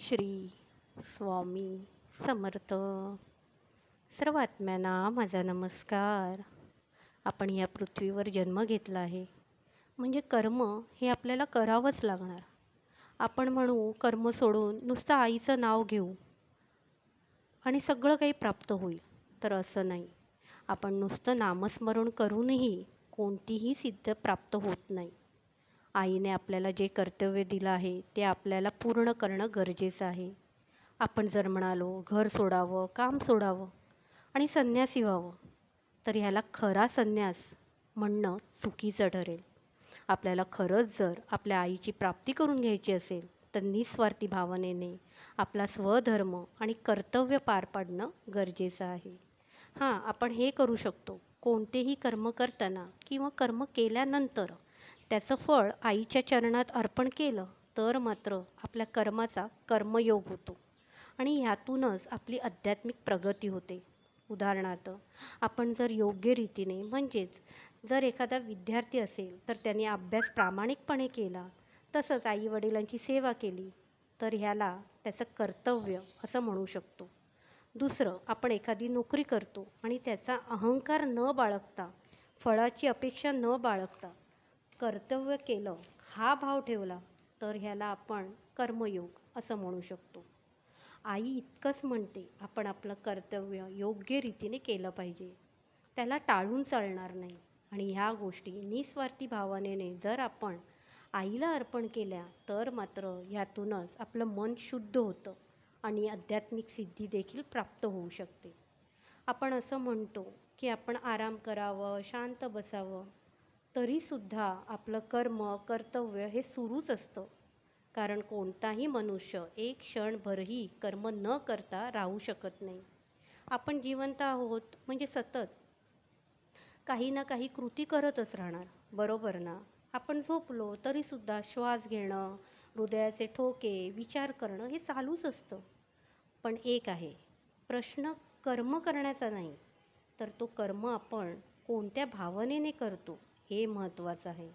श्री स्वामी समर्थ. सर्व आत्म्यांना माझा नमस्कार. आपण या पृथ्वीवर जन्म घेतला आहे म्हणजे कर्म हे आपल्याला करावंच लागणार. आपण म्हणू कर्म सोडून नुसतं आईचं नाव घेऊ आणि सगळं काही प्राप्त होईल, तर असं नाही. आपण नुसतं नामस्मरण करूनही कोणतीही सिद्ध प्राप्त होत नाही. आईने आपल्याला जे कर्तव्य दिलं आहे ते आपल्याला पूर्ण करणं गरजेचं आहे. आपण जर म्हणालो घर सोडावं, काम सोडावं आणि संन्यासी व्हावं, तर ह्याला खरा संन्यास म्हणणं चुकीचं ठरेल. आपल्याला खरंच जर आपल्या आईची प्राप्ती करून घ्यायची असेल तर निस्वार्थी भावनेने आपला स्वधर्म आणि कर्तव्य पार पाडणं गरजेचं आहे. आपण हे करू शकतो. कोणतेही कर्म करताना किंवा कर्म केल्यानंतर त्याचं फळ आईच्या चरणात अर्पण केलं तर मात्र आपल्या कर्माचा कर्मयोग होतो आणि ह्यातूनच आपली आध्यात्मिक प्रगती होते. उदाहरणार्थ, आपण जर योग्य रीतीने म्हणजेच जर एखादा विद्यार्थी असेल तर त्याने अभ्यास प्रामाणिकपणे केला, तसंच आईवडिलांची सेवा केली, तर ह्याला त्याचं कर्तव्य असं म्हणू शकतो. दुसरं, आपण एखादी नोकरी करतो आणि त्याचा अहंकार न बाळगता, फळाची अपेक्षा न बाळगता कर्तव्य केलं हा भाव ठेवला, तर ह्याला आपण कर्मयोग असं म्हणू शकतो. आई इतकंच म्हणते, आपण आपलं कर्तव्य योग्य रीतीने केलं पाहिजे, त्याला टाळून चालणार नाही. आणि ह्या गोष्टी निस्वार्थी भावनेने जर आपण आईला अर्पण केल्या तर मात्र ह्यातूनच आपलं मन शुद्ध होतं आणि आध्यात्मिक सिद्धी देखील प्राप्त होऊ शकते. आपण असं म्हणतो की आपण आराम करावं, शांत बसावं, तरीसुद्धा आपलं कर्तव्य हे सुरूच असतं. कारण कोणताही मनुष्य एक क्षणभरही कर्म न करता राहू शकत नाही. आपण जिवंत आहोत म्हणजे सतत काही ना काही कृती करतच राहणार, बरोबर ना? आपण झोपलो तरीसुद्धा श्वास घेणं, हृदयाचे ठोके, विचार करणं हे चालूच असतं. पण एक आहे, प्रश्न कर्म करण्याचा नाही, तर तो कर्म आपण कोणत्या भावनेने करतो हे महत्त्वाचं आहे.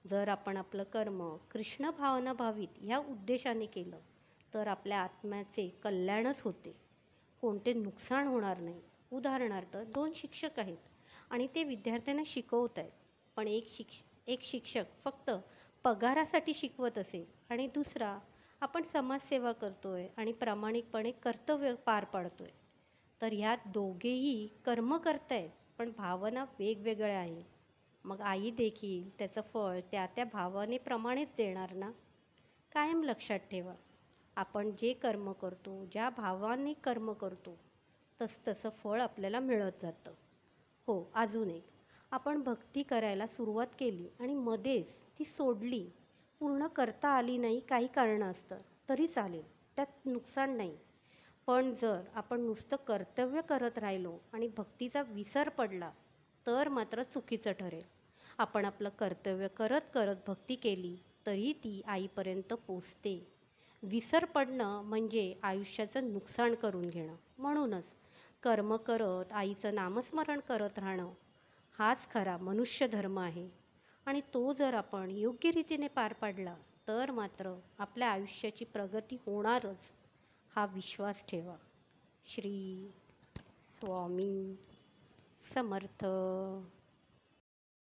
जर आपण आपलं कर्म कृष्ण भावना भावित ह्या उद्देशाने केलं तर आपल्या आत्म्याचे कल्याणच होते, कोणते नुकसान होणार नाही. उदाहरणार्थ, 2 शिक्षक आहेत आणि ते विद्यार्थ्यांना शिकवत आहेत, पण एक शिक्षक फक्त पगारासाठी शिकवत असेल आणि दुसरा आपण समाजसेवा करतो आहे आणि प्रामाणिकपणे कर्तव्य पार पाडतो आहे, तर ह्यात दोघेही कर्म करत आहेत पण भावना वेगवेगळ्या आहेत. मग आई देखील त्याचं फळ त्या भावनेप्रमाणेच देणार ना. कायम लक्षात ठेवा, आपण जे कर्म करतो, ज्या भावाने कर्म करतो, तसं फळ आपल्याला मिळत जातं. अजून एक, आपण भक्ती करायला सुरुवात केली आणि मध्येच ती सोडली, पूर्ण करता आली नाही, काही कारणं असतं तरी चालेल, त्यात नुकसान नाही. पण जर आपण नुसतं कर्तव्य करत राहिलो आणि भक्तीचा विसर पडला तर मात्र चुकीचं ठरेल. आपण आपलं कर्तव्य करत करत भक्ती केली तरी ती आईपर्यंत पोचते. विसर पडणं म्हणजे आयुष्याचं नुकसान करून घेणं. म्हणूनच कर्म करत आईचं नामस्मरण करत राहणं हाच खरा मनुष्य धर्म आहे आणि तो जर आपण योग्य रीतीने पार पाडला तर मात्र आपल्या आयुष्याची प्रगती होणारच, हा विश्वास ठेवा. श्री स्वामी समर्थ.